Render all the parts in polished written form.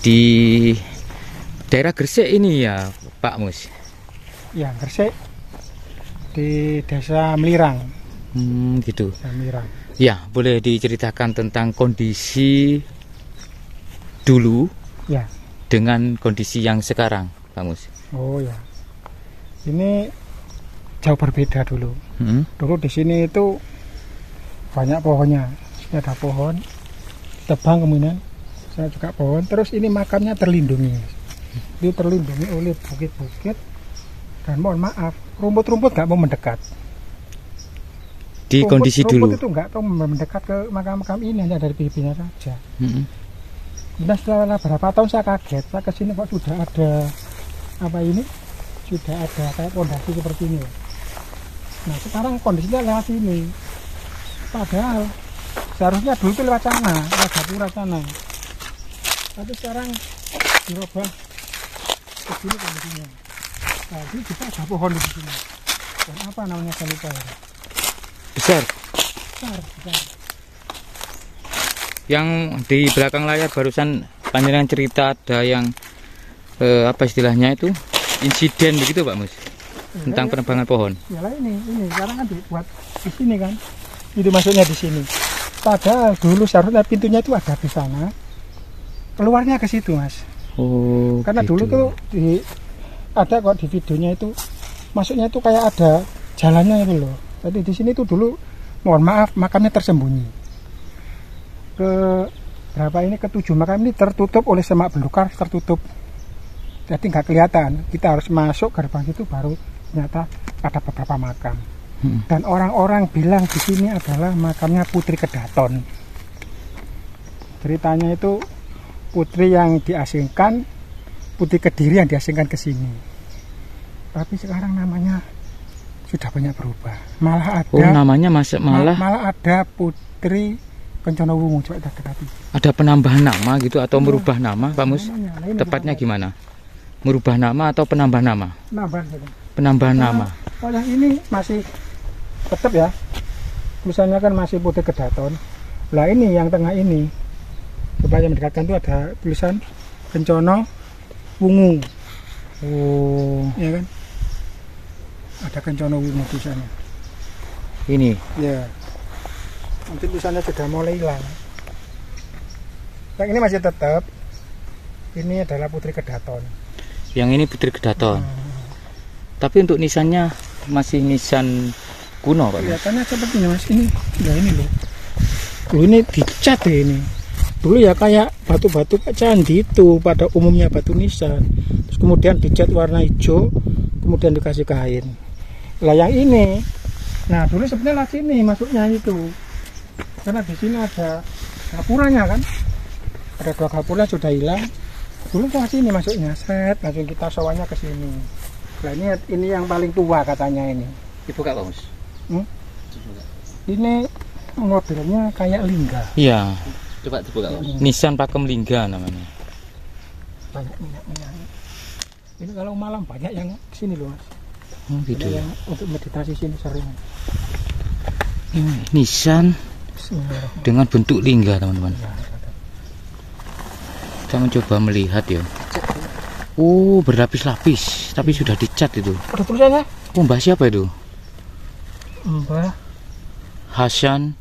di daerah Gresik ini ya Pak Mus? Ya, Gresik di Desa Melirang. Gitu. Desa Melirang. Ya, boleh diceritakan tentang kondisi dulu Ya. dengan kondisi yang sekarang, Pak Mus? Oh ya. Ini jauh berbeda dulu. Dulu di sini itu banyak pohonnya. Ini ada pohon, tebang kemudian saya juga pohon. Terus ini makamnya terlindungi. Itu terlindungi oleh bukit-bukit. Dan mohon maaf, rumput-rumput nggak mau mendekat. Di kondisi dulu. Rumput itu nggak mau mendekat ke makam-makam ini, hanya dari bibirnya saja. Nah, setelah beberapa tahun saya kaget, saya kesini kok sudah ada apa ini? Sudah ada kayak pondasi seperti ini. Nah, sekarang kondisinya lewat sini. Padahal seharusnya dulu itu lewat sana, lewat dapur sana. Tapi sekarang dirubah ke sini kondisinya. Tadi kita ada pohon di sini. Dan apa namanya saya lupa ya. Besar. Besar. Yang di belakang layar barusan panjenengan cerita ada yang apa istilahnya itu insiden begitu Pak Mus, tentang penebangan pohon. Ya lah ini sekarang kan dibuat di sini kan, itu masuknya di sini. Padahal dulu seharusnya pintunya itu ada di sana, keluarnya ke situ Mas. Oh. Karena gitu. dulu tuh ada kok di videonya itu masuknya itu kayak ada jalannya itu loh. Jadi di sini tuh dulu mohon maaf makamnya tersembunyi. Ke berapa ini ke-7 makam ini tertutup oleh semak belukar, tertutup. Jadi nggak kelihatan. Kita harus masuk gerbang itu baru ternyata ada beberapa makam. Dan orang-orang bilang di sini adalah makamnya Putri Kedaton. Ceritanya itu putri yang diasingkan, Putri Kediri yang diasingkan ke sini. Tapi sekarang namanya sudah banyak berubah. Malah ada. Oh, namanya malah ada Putri Kencana Wungu. Coba kita dekati. Ada penambahan nama gitu atau merubah nama, Pak Mus? Tepatnya gimana? Merubah nama atau penambah nama? Penambahan nama. Oh, yang ini masih tetap ya. Tulisannya kan masih Putri Kedaton. Lah ini yang tengah ini. Supaya mendekatkan itu ada tulisan Kencana Wungu. Oh, ya kan? Ada Kencana Wungu tulisannya. Ini. Ya. Nanti tulisannya sudah mulai hilang. Yang ini masih tetap. Ini adalah Putri Kedaton. Yang ini Putri Kedaton. Tapi untuk nisannya masih nisan kuno, Pak. Kelihatannya seperti ini, Mas. Ini, ya ini loh. Dulu ini dicat ya ini. Dulu ya kayak batu-batu candi itu pada umumnya batu nisan. Terus kemudian dicat warna hijau, kemudian dikasih kain. Lah yang ini, nah dulu sebenarnya sini masuknya itu. Karena di sini ada gapuranya kan. Ada 2 gapura sudah hilang. Dulu ke sini masuknya, set, langsung kita sawahnya ke sini. Nah ini yang paling tua katanya ini. Dibuka, Pak Mus. Ini modelnya kayak lingga. Iya. Coba dibuka, Pak. Nisan Pakem Lingga namanya. Banyak minyak. Ini kalau malam banyak yang kesini loh Mas. Gitu. Yang untuk meditasi sini sering. Ini nisan dengan bentuk lingga, teman-teman. Kita mencoba melihat ya. Oh, berlapis-lapis, tapi sudah dicat itu. Ada tulisannya? Oh, Mbah siapa itu? Mbah Hasan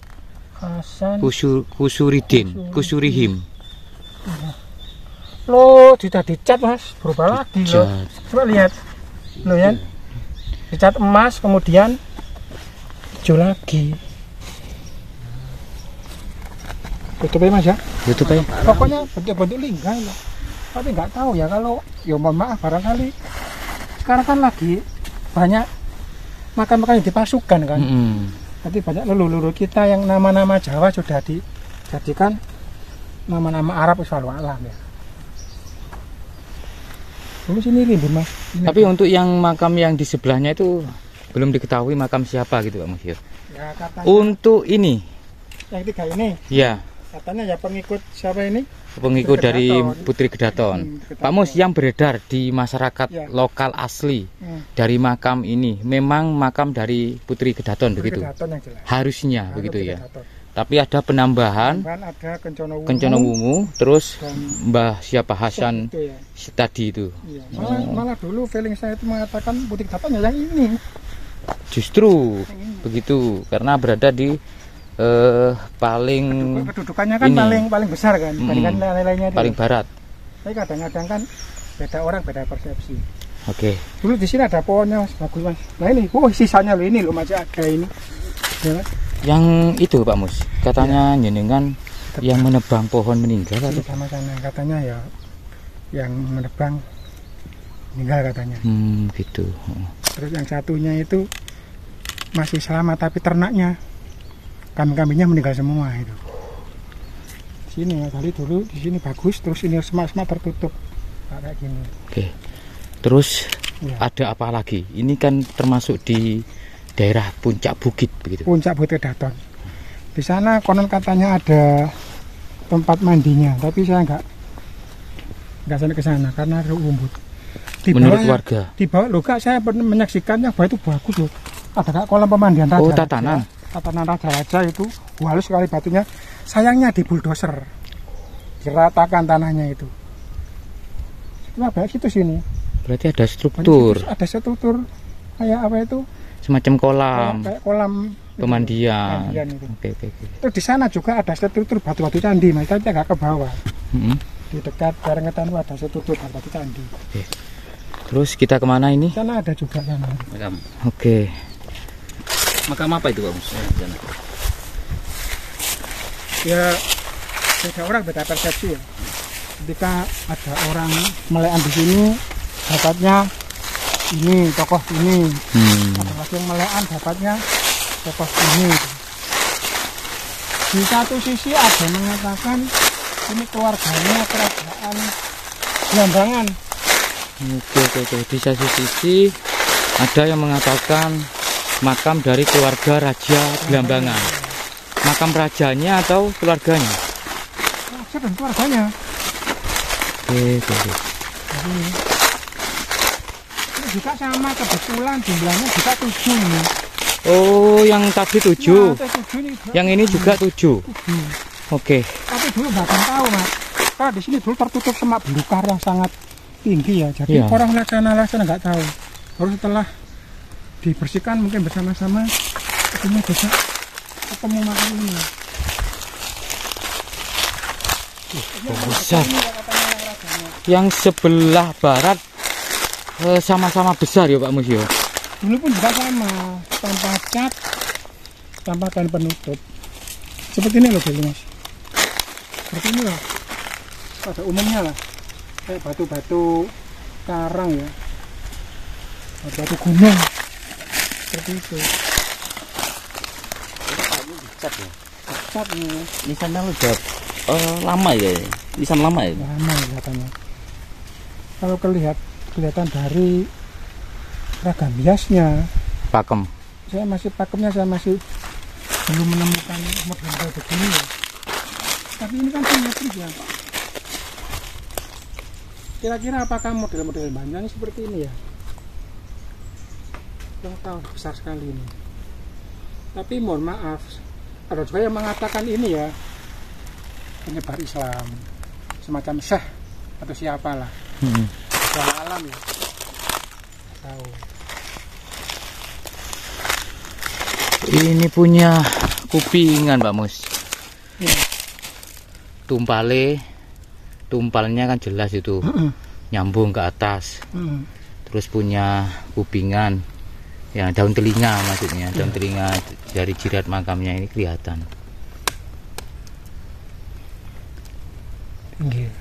Kusurihim. Loh, sudah dicat Mas, berubah lagi loh. Coba lihat. Loh ya. Dicat emas kemudian hijau lagi. Tutup ya Mas ya? Tutup ya. Pokoknya bentuk-bentuk lingga loh. Tapi nggak tahu ya kalau, ya mohon maaf barangkali sekarang kan lagi banyak makan-makan yang dipasukan kan. Nanti banyak leluhur kita yang nama-nama Jawa sudah dijadikan nama-nama Arab selalu alam ya. Dulu sini rimbun Mas. Ini tapi untuk yang makam yang di sebelahnya itu belum diketahui makam siapa gitu Pak Mus. ya katanya, untuk ini yang 3 ini. Ya. Katanya ya pengikut siapa ini? Pengikut dari Putri Kedaton. Pak Mus, yang beredar di masyarakat lokal asli dari makam ini memang makam dari Putri Kedaton begitu. Kedaton yang jelas. Harusnya begitu ya. Kedaton. Tapi ada penambahan ada Kencana Kencana Wungu, terus dan Mbah siapa Hasan itu ya. tadi itu. Iya. Malah dulu feeling saya itu mengatakan butik bapaknya yang ini. Justru begitu, karena berada di paling Kedudukannya kan paling besar kan dibandingkan lain-lainnya. Paling barat. Tapi kadang-kadang kan beda orang beda persepsi. Oke. Dulu di sini ada pohonnya Mas, bagus Mas. Nah ini, sisanya loh ini loh masih ada ini. Ya, kan? Yang itu Pak Mus, katanya jenengan yang menebang pohon meninggal atau sama sana katanya ya, yang menebang meninggal katanya. Gitu. Terus yang satunya itu masih selamat tapi ternaknya, kambing-kambingnya meninggal semua itu. Sini ya, kali dulu di sini bagus, terus ini semak-semak tertutup kayak gini. Oke. Terus Ya. ada apa lagi? Ini kan termasuk di daerah puncak bukit begitu. Puncak Bukit Daton. Di sana konon katanya ada tempat mandinya, tapi saya nggak sampai ke sana karena ada rumput. Menurut warga. Di bawah loh Kak, saya pernah menyaksikannya bahwa itu bagus loh. Ada Kak kolam pemandian raja. Oh, tatanan. Tatanan raja-raja itu halus sekali batunya. Sayangnya di bulldozer, diratakan tanahnya itu. Cuma banyak situ sini. Berarti ada struktur, Ada struktur kayak apa itu? semacam kolam Kayak kolam pemandian. itu. Oke. Terus di sana juga ada struktur batu-batu candi, makanya kita nggak ke bawah. Di dekat Karengetan ada struktur batu candi. Oke. Terus kita kemana ini? Di sana ada juga sana. Makam. Oke. Makam apa itu Pak Mus? Ya beda orang beda persepsi ya. Ketika ada orang melekan di sini, dapatnya ini tokoh ini. Ada lagi yang melekan dapatnya tokoh ini. Di satu sisi ada yang mengatakan ini keluarganya kerajaan Blambangan. Oke. Di satu sisi ada yang mengatakan makam dari keluarga Raja Blambangan. Makam rajanya atau keluarganya? Raja dan keluarganya. Oke. Ini juga sama kebetulan jumlahnya juga 7 ini. Oh, yang tadi 7. Nah, 7 ini juga Yang ini juga 7. 7. Oke. Tapi dulu nggak akan tahu Mas. Karena di sini dulu tertutup semak belukar yang sangat tinggi ya. Jadi Iya. orang laksana nggak tahu. Baru setelah dibersihkan mungkin bersama-sama, akhirnya bisa ketemu makam ini. Besar. Yang sebelah barat sama-sama besar ya Pak Mus ya. Dulu pun juga sama, tanpa cat, tanpa kain penutup. Seperti ini loh dulu Mas. Seperti ini loh. Pada umumnya lah. Kayak batu-batu karang ya. Batu gunung. Seperti itu. Cat ya. Cat nih. Nisannya udah lama ya. Nisan lama ya. Lama ya katanya. Kalau kelihatan dari ragam hiasnya, Pakem. saya masih belum menemukan model begini ya. Tapi ini kan simetris ya Pak. Kira-kira apakah model-model Banjar seperti ini ya? Yang tahu besar sekali ini. Tapi mohon maaf, ada juga yang mengatakan ini ya penyebar Islam, semacam syekh atau siapalah. Soal alam ya. Tahu. Ini punya kupingan Pak Mus. Ya. Tumpalnya kan jelas itu. Nyambung ke atas. Terus punya kupingan. Ya, daun telinga maksudnya. Daun telinga dari jirat makamnya ini kelihatan. Tinggi.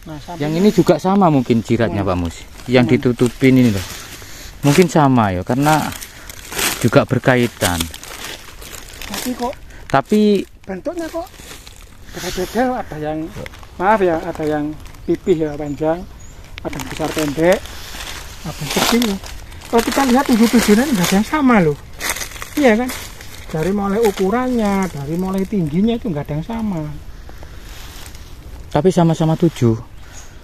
Nah, Yang ini juga sama mungkin jiratnya Pak Mus. Yang ditutupin ini loh. Mungkin sama ya karena juga berkaitan. Tapi bentuknya kok beda-beda, ada yang maaf ya, ada yang pipih ya panjang, ada yang besar pendek, ada yang kecil. Kalau kita lihat tujuh-tujuhnya nggak ada yang sama loh. Iya kan? Dari mulai ukurannya, dari mulai tingginya itu nggak ada yang sama. tapi sama-sama 7.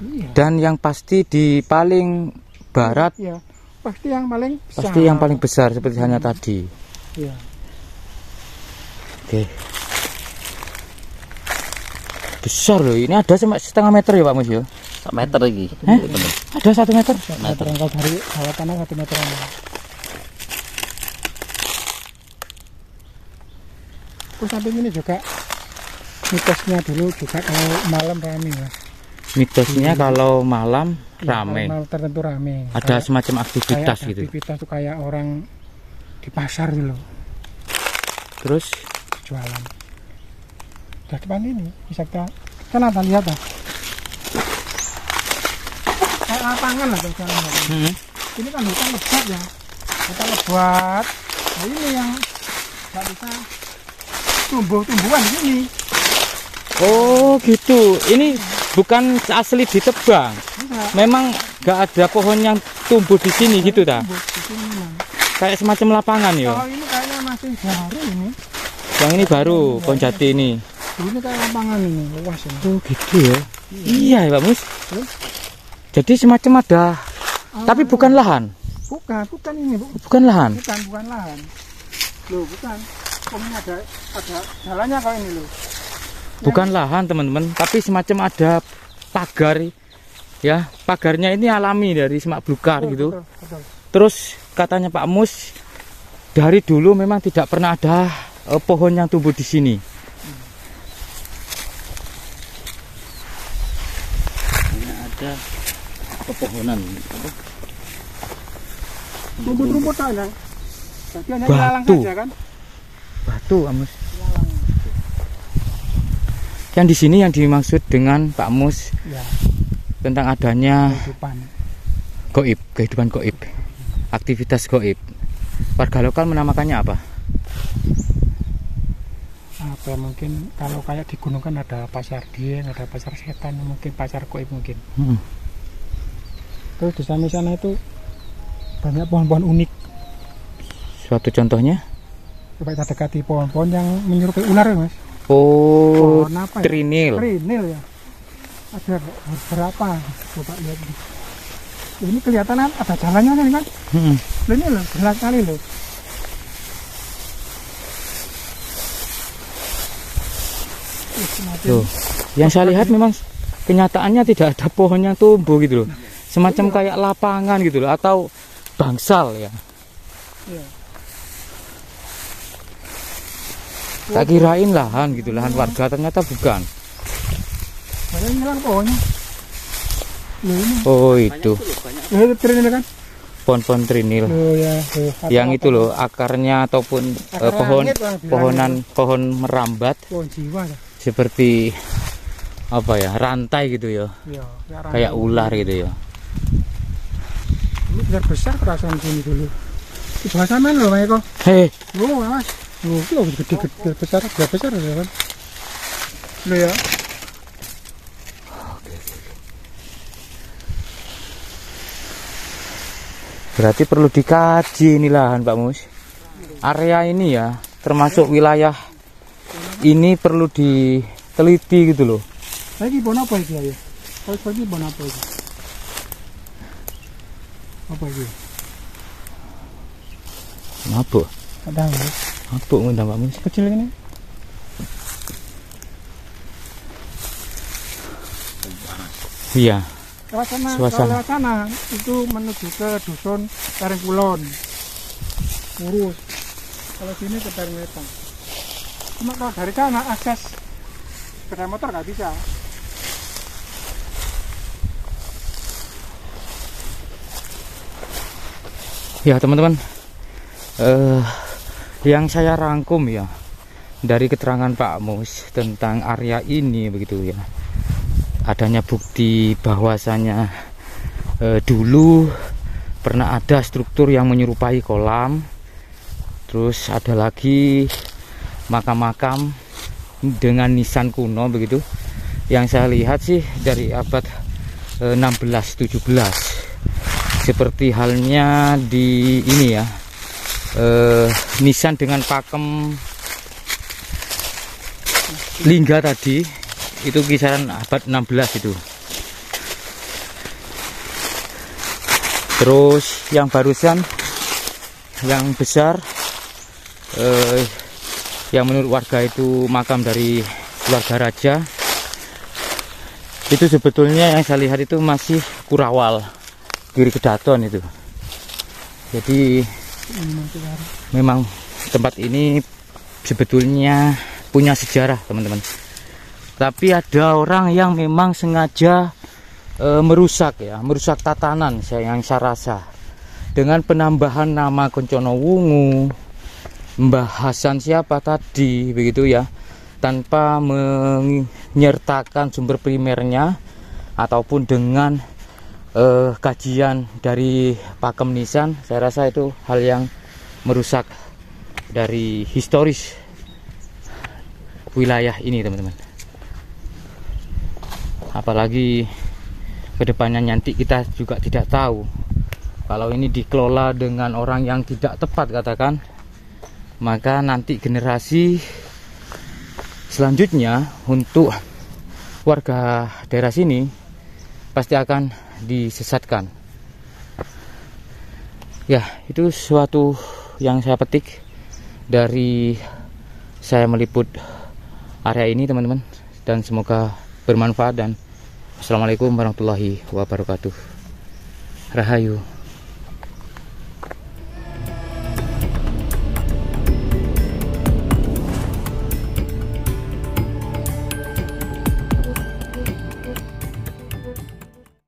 Iya. Dan yang pasti di paling barat Iya. Pasti yang paling besar. pasti yang paling besar seperti hanya tadi. Iya. Oke. Besar loh, ini ada sampai setengah meter ya Pak Mus ya? 1 meter lagi. Ada 1 meter? Meter engkau dari bawah tanah 1 meter. Terus samping ini juga mitosnya dulu juga kalau malam rame Mas. Mitosnya kalau malam rame. Malam tertentu rame. Ada Kayak- semacam aktivitas kayak gitu. Aktivitas tuh kayak orang di pasar dulu Terus jualan. Di depan ini bisa kita kan ada lihat lah. Kayak lapangan lah jalan. Ini kan hutan lebat ya. Hutan lebat. Nah ini yang nggak bisa tumbuh-tumbuhan di sini. oh gitu. Ini bukan asli ditebang. Bisa Memang gak ada pohon yang tumbuh di sini gitu ta? tumbuh di sini memang. Kayak semacam lapangan ya. Kalau ini kayaknya masih baru ini. Yang ini baru Ponjati ini. Dulu ini kayak lapangan ini, luas ini. Oh gitu ya. Iya ya Pak Mus. Jadi semacam ada, tapi bukan lahan. Bukan ini, Bu. Bukan lahan. Bukan lahan. Loh, bukan. Ini ada jalannya kalau ini loh. Bukan lahan teman-teman, tapi semacam ada pagar. Ya, pagarnya ini alami dari semak belukar gitu. Betul. Terus katanya Pak Mus, dari dulu memang tidak pernah ada pohon yang tumbuh di sini. Ini ada pepohonan. Rumput-rumput aja. Jadi hanya Batu. ilalang saja kan? Batu, Pak Mus. Yang di sini yang dimaksud dengan Pak Mus Ya, tentang adanya kehidupan. kehidupan goib, aktivitas goib. Warga lokal menamakannya apa? Apa mungkin kalau kayak di gunung kan ada pasar dien, ada pasar setan, mungkin pasar goib mungkin. Terus di sana itu banyak pohon-pohon unik. Suatu contohnya? Coba kita dekati pohon-pohon yang menyerupai ular ya Mas. Oh, Pohon apa ya? trinil. Trinil ya. Ada berapa? Coba lihat. Ini kelihatan ada jalannya kan? Kan? Hmm. Ini loh, jelas sekali loh. Tuh, yang saya lihat memang kenyataannya tidak ada pohon yang tumbuh gitu loh. Semacam kayak lapangan gitu loh, atau bangsal ya. Iya. Tak kirain lahan gitu, lahan warga, ternyata bukan. Banyak hilang pohonnya. Loh ini. Oh itu, Loh itu trinil kan? pohon-pohon trinil. Loh ya. Yang itu loh, akarnya ataupun Akar pohon langit orang bilang. pohon merambat Pohon jiwa ya. seperti apa ya, rantai gitu ya, Iya, kayak ular gitu ya. Ini biar besar perasaan sini dulu. Di bawah sana loh Mas Eko. Hei, Loh Mas. Loh gede besar ya kan. Loh ya. berarti perlu dikaji ini lahan Pak Mus. Area ini ya, termasuk wilayah ini perlu diteliti gitu loh. Lagi pohon apa itu ya? Kalau seperti pohon apa itu? Apa itu? Mabuk, Ada ya? mabuk ngundang Pak Mus. Kecil ini? Iya. Lewat sana, Suasana. kalau lewat sana itu menuju ke dusun Taring Kulon. Lurus. Kalau sini ke Taring Wetan. Cuma kalau dari sana akses sepeda motor nggak bisa. Ya teman-teman, yang saya rangkum ya dari keterangan Pak Mus tentang area ini begitu ya, adanya bukti bahwasanya dulu pernah ada struktur yang menyerupai kolam, terus ada lagi makam-makam dengan nisan kuno begitu. Yang saya lihat sih dari abad 16-17, seperti halnya di ini ya, nisan dengan pakem lingga tadi itu kisaran abad 16 itu. Terus yang barusan yang besar yang menurut warga itu makam dari keluarga raja, itu sebetulnya yang saya lihat itu masih Kurawal, Giri Kedaton itu. Jadi memang tempat ini sebetulnya punya sejarah, teman-teman. Tapi ada orang yang memang sengaja merusak tatanan yang saya rasa, dengan penambahan nama Kencono Wungu, pembahasan siapa tadi begitu ya, tanpa menyertakan sumber primernya ataupun dengan kajian dari pakem nisan. Saya rasa itu hal yang merusak dari historis wilayah ini, teman-teman. Apalagi kedepannya nanti kita juga tidak tahu kalau ini dikelola dengan orang yang tidak tepat katakan, maka nanti generasi selanjutnya untuk warga daerah sini pasti akan disesatkan. Ya, itu suatu yang saya petik dari saya meliput area ini, teman-teman, dan semoga bermanfaat. Dan assalamualaikum warahmatullahi wabarakatuh. Rahayu.